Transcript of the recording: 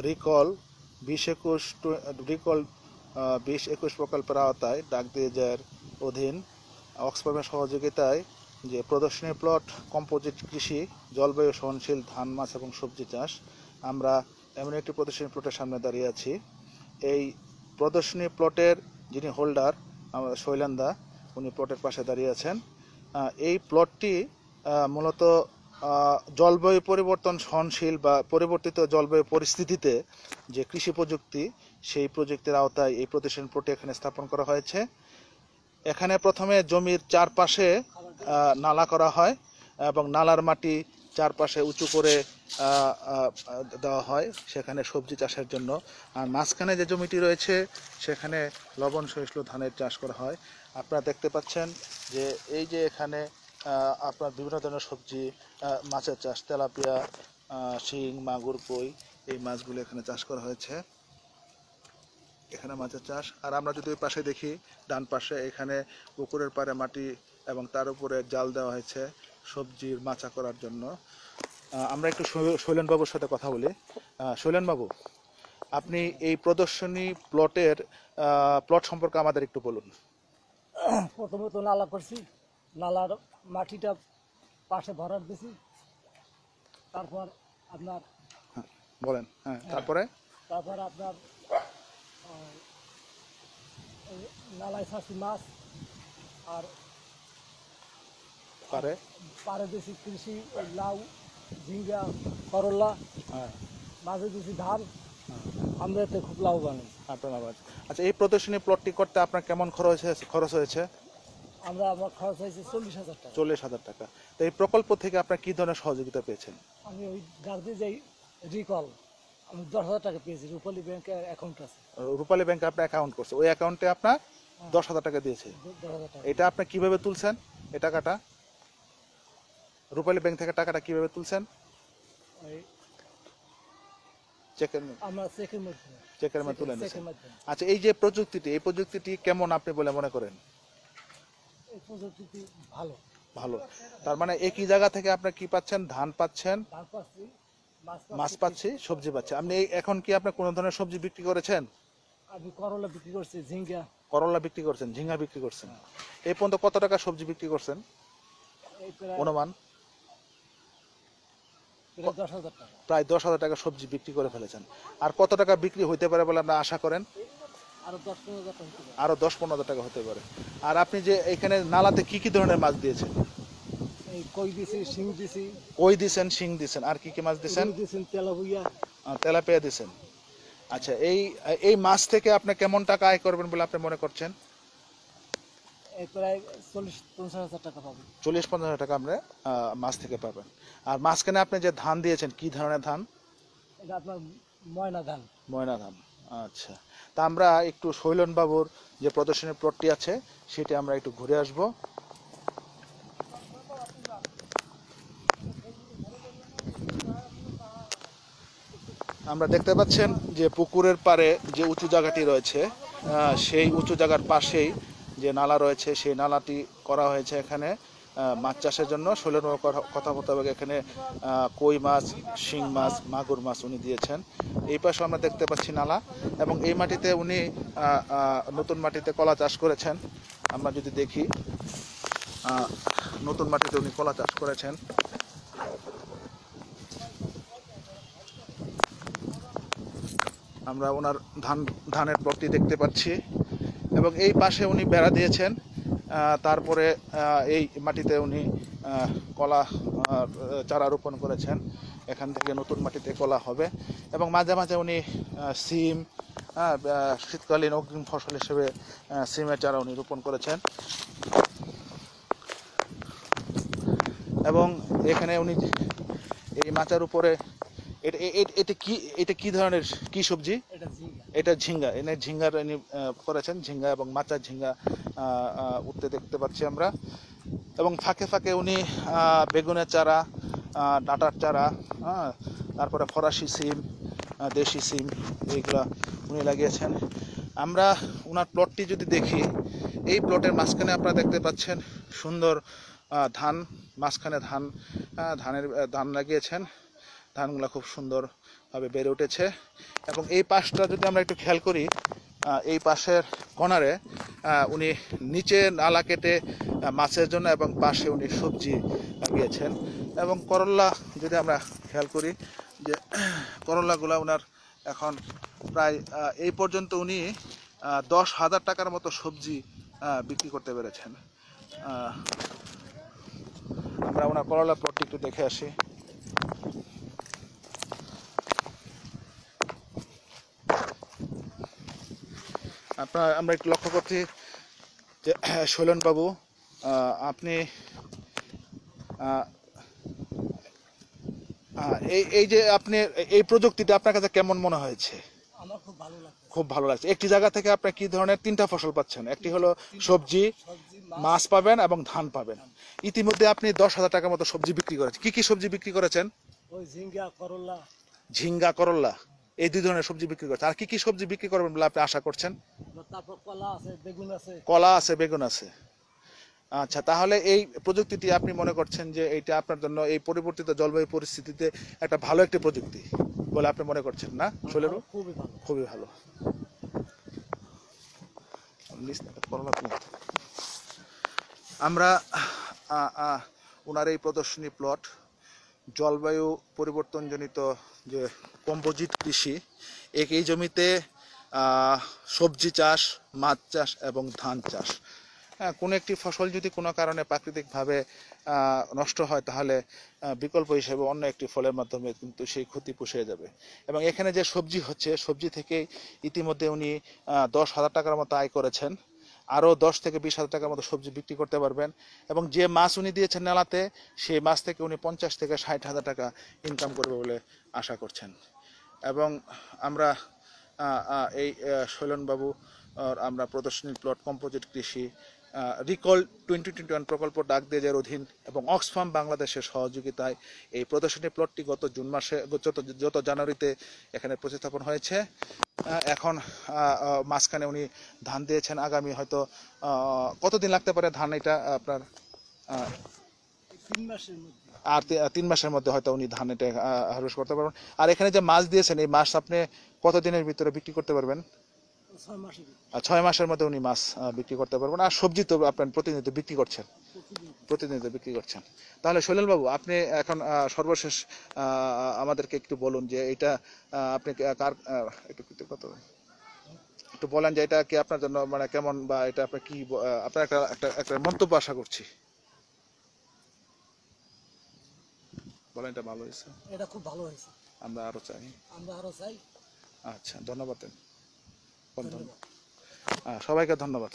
Recall 20-21 প্রকল্পের আওতায় ডাকদিয়ার অধীন অক্সফামের সহযোগিতায় যে প্রদর্শনী প্লট কম্পোজিট কৃষি, জলবায়ু সহনশীল ধান, মাছ এবং সবজি চাষ, আমরা এমন একটি প্রদর্শনী প্লটের সামনে দাঁড়িয়ে আছি। এই প্রদর্শনী প্লটের যিনি হোল্ডার আমাদের শৈলেন্দা, উনি প্লটের পাশে দাঁড়িয়ে আছেন। এই প্লটটি মূলত জলবায়ু পরিবর্তন সহনশীল বা পরিবর্তিত জলবায়ু পরিস্থিতিতে যে কৃষি প্রযুক্তি, সেই প্রযুক্তির আওতায় এই প্রদর্শনী প্লটটি এখানে স্থাপন করা হয়েছে। এখানে প্রথমে জমির চারপাশে নালা করা হয় এবং নালার মাটি চারপাশে উঁচু করে দেওয়া হয় সেখানে সবজি চাষের জন্য। আর মাঝখানে যে জমিটি রয়েছে সেখানে লবণ সহিষ্ণু ধানের চাষ করা হয়। আপনারা দেখতে পাচ্ছেন যে এই যে এখানে আপনার বিভিন্ন ধরনের সবজি, মাছের চাষ, তেলাপিয়া, শিং, মাগুর, কই, এই মাছগুলো এখানে চাষ করা হয়েছে। এখানে মাছের চাষ। আর আমরা যদি ওই পাশে দেখি, ডান পাশে এখানে পুকুরের পাড়ে মাটি এবং তার উপরে জাল দেওয়া হয়েছে সবজির মাচা করার জন্য। আমরা একটু শৈলেনবাবুর সাথে কথা বলি। শৈলেনবাবু, আপনি এই প্রদর্শনী প্লট সম্পর্কে আমাদের একটু বলুন। প্রথমত নালা করছি, নালার মাটিটা পাশে ভরাট দিছি, তারপর আপনার বলেন। হ্যাঁ, তারপরে আপনার নালায় ছাড়ছি মাছ, আর পারে দিছি কৃষি, লাউ, ঝিঙ্গা, করলা, মাঝে দিছি ধান। আমরা এতে খুব লাভবান। আচ্ছা, এই প্রদর্শনী প্লটটি করতে আপনার কেমন খরচ হয়েছে? আমার খরচ হয়েছে 40,000 টাকা। 40,000 টাকা। তো এই প্রকল্প থেকে আপনার কি ধরনের সহযোগিতা পেয়েছেন? আমি ওই গার্দি যাই রিকল, আমি 10,000 টাকা পেয়েছি। রূপালী ব্যাংকে অ্যাকাউন্ট আছে। রূপালী ব্যাংকে আপনার অ্যাকাউন্ট করছে, ওই অ্যাকাউন্টে আপনার 10,000 টাকা দিয়েছে। 10,000 টাকা। এটা আপনি কিভাবে তুলছেন এই টাকাটা? রূপালী ব্যাংক থেকে টাকাটা কিভাবে তুলছেন? চেকের মাধ্যমে তুলে নিয়েছেন। আচ্ছা, এই যে প্রযুক্তিটি কেমন আপনি বলে মনে করেন? এই প্রযুক্তিটি ভালো। ভালো। তার মানে একই জায়গা থেকে আপনি কি পাচ্ছেন? ধান পাচ্ছেন, মাছ পাচ্ছি, সবজি পাচ্ছি। আপনি এখন কি আপনি কোন ধরনের সবজি বিক্রি করেছেন? আমি করলা বিক্রি করছি, করলা বিক্রি করছেন, ঝিঙ্গা বিক্রি করছেন। এই পর্যন্ত কত টাকা সবজি বিক্রি করছেন অনুমান? প্রায় 10,000 টাকা সবজি বিক্রি করে ফেলেছেন। আর কত টাকা বিক্রি হইতে পারে বলে আপনারা আশা করেন? আরো 10-15,000 টাকা হতে পারে। আর আপনি যে এখানে নালাতে কি কি ধরনের মাছ দিয়েছেন? কই দিছেন, শিং দিছেন, আর কি কি মাছ দিছেন? তেলাপিয়া দিছেন। আচ্ছা, এই মাছ থেকে আপনি কেমন টাকা আয় করবেন বলে আপনি মনে করছেন? প্রায় 40-50,000 টাকা পাবেন। 40-50,000 টাকা আমরা মাছ থেকে পাবেন। আর মাঝখানে আপনি যে ধান দিয়েছেন, কি ধরনের ধান? এটা আপনার ময়না ধান। আচ্ছা, তা আমরা একটু শৈলেন বাবুর যে প্রদর্শনী প্লটটি আছে সেটি আমরা একটু ঘুরে আসব। আমরা দেখতে পাচ্ছেন যে পুকুরের পাড়ে যে উঁচু জায়গাটি রয়েছে, সেই উঁচু জায়গার পাশেই যে নালা রয়েছে, সেই নালাটি করা হয়েছে এখানে মাছ চাষের জন্য। শৈলেন কথা মোতাবেক এখানে কই মাছ, শিং মাছ, মাগুর মাছ উনি দিয়েছেন। এই পাশে আমরা দেখতে পাচ্ছি নালা, এবং এই মাটিতে উনি নতুন মাটিতে কলা চাষ করেছেন। আমরা যদি দেখি, নতুন মাটিতে উনি কলা চাষ করেছেন। আমরা ওনার ধানের প্লটটি দেখতে পাচ্ছি, এবং এই পাশে উনি বেড়া দিয়েছেন। তারপরে এই মাটিতে উনি কলা চারা রোপণ করেছেন। এখান থেকে নতুন মাটিতে কলা হবে, এবং মাঝে মাঝে উনি সিম, শীতকালীন অগ্রিম ফসল হিসেবে সিমের চারা উনি রোপণ করেছেন। এবং এখানে উনি এই মাচার উপরে এটা কি ধরনের কি সবজি? এটা ঝিঙ্গা। এনে ঝিঙ্গার করেছেন, ঝিঙ্গা এবং মাচার ঝিঙ্গা উঠতে দেখতে পাচ্ছি আমরা। এবং ফাঁকে ফাঁকে উনি বেগুনের চারা, ডাঁটার চারা, তারপরে ফরাসি সিম, দেশি সিম, এইগুলা উনি লাগিয়েছেন। আমরা ওনার প্লটটি যদি দেখি, এই প্লটের মাঝখানে আপনারা দেখতে পাচ্ছেন সুন্দর ধান, মাঝখানে ধান লাগিয়েছেন। ধানগুলা খুব সুন্দর ভাবে বেড়ে উঠেছে। এবং এই পাশটা যদি আমরা একটু খেয়াল করি, এই পাশের কর্নারে উনি নিচে নালা কেটে মাছের জন্য এবং পাশে উনি সবজি লাগিয়েছেন। এবং করল্লা যদি আমরা খেয়াল করি যে করল্লাগুলা ওনার এখন প্রায় এই পর্যন্ত উনি 10,000 টাকার মতো সবজি বিক্রি করতে পেরেছেন। আমরা ওনার করলা প্লটটি একটু দেখে আসি। আমরা একটু লক্ষ্য করছি যে শৈলন বাবু, আপনি এই যে আপনি এই প্রযুক্তিটা আপনার কাছে কেমন মনে হয়েছে? আমার খুব ভালো লাগে। খুব ভালো লাগছে। একটি জায়গা থেকে আপনি কি ধরনের 3টা ফসল পাচ্ছেন? একটি হলো সবজি, মাছ পাবেন এবং ধান পাবেন। ইতিমধ্যে আপনি 10,000 টাকার মতো সবজি বিক্রি করেছেন। কি কি সবজি বিক্রি করেছেন? ওই ঝিঙ্গা করল্লা। ঝিঙ্গা, করল্লা, এই 2 ধরনের সবজি বিক্রি করেছেন। আর কি কি সবজি বিক্রি করবেন বলে আপনি আশা করছেন? তারপর কলা আছে, বেগুন আছে। কলা আছে, বেগুন আছে। আচ্ছা, তাহলে এই প্রযুক্তিটি আপনি মনে করছেন যে এইটা আপনার জন্য এই পরিবর্তিত জলবায়ু পরিস্থিতিতে একটা ভালো একটি প্রযুক্তি বলে আপনি মনে করছেন, না শৈলেন? খুবই ভালো, খুবই ভালো। আমরা ওনার এই প্রদর্শনী প্লট জলবায়ু পরিবর্তনজনিত যে কম্পোজিট কৃষি, এই জমিতে সবজি চাষ, মাছ চাষ এবং ধান চাষ। কোনো একটি ফসল যদি কোনো কারণে প্রাকৃতিকভাবে নষ্ট হয় তাহলে বিকল্প হিসেবে অন্য একটি ফলের মাধ্যমে কিন্তু সেই ক্ষতি পুষিয়ে যাবে। এবং এখানে যে সবজি হচ্ছে, সবজি থেকে ইতিমধ্যে উনি 10,000 টাকার মতো আয় করেছেন। আরও 10 থেকে 20,000 টাকার মতো সবজি বিক্রি করতে পারবেন। এবং যে মাছ উনি দিয়েছেন মেলাতে, সেই মাছ থেকে উনি 50 থেকে 60,000 টাকা ইনকাম করবে বলে আশা করছেন। এবং আমরা এই শৈলনবাবু আমরা প্রদর্শনী প্লট কম্পোজিট কৃষি রিকল 2021 প্রকল্প ডাকদিয়ার অধীন এবং অক্সফাম বাংলাদেশের সহযোগিতায় এই প্রদর্শনী প্লটটি গত জুন মাসে যত জানুয়ারিতে এখানে প্রতিস্থাপন হয়েছে। এখন মাঝখানে উনি ধান দিয়েছেন। আগামী হয়তো কতদিন লাগতে পারে ধান এটা আপনার? 3 মাসের মধ্যে। আর 3 মাসের মধ্যে হয়তো উনি ধান এটা হারভেস্ট করতে পারবেন। আর এখানে যে মাছ দিয়েছেন, এই মাছ আপনি কতদিনের ভিতরে বিক্রি করতে পারবেন? 6 মাসের। 6 মাসের মধ্যে উনি মাছ বিক্রি করতে পারবেন। আর সবজি তো আপনার প্রতিনিয়ত বিক্রি করছেন, প্রতিনিয়ত বিক্রি করছেন। তাহলে শৈলেন বাবু, আপনি এখন সর্বশেষ আমাদেরকে একটু বলুন যে এটা আপনি কার একটু বলেন যে এটা কি আপনার জন্য মানে কেমন, বা এটা আপনি কি আপনার একটা মন্তব্য আশা করছি। বলেন এটা ভালো হয়েছে, এটা খুব ভালো হয়েছে, আমরা আরো চাই। আচ্ছা, ধন্যবাদ। সবাইকে ধন্যবাদ।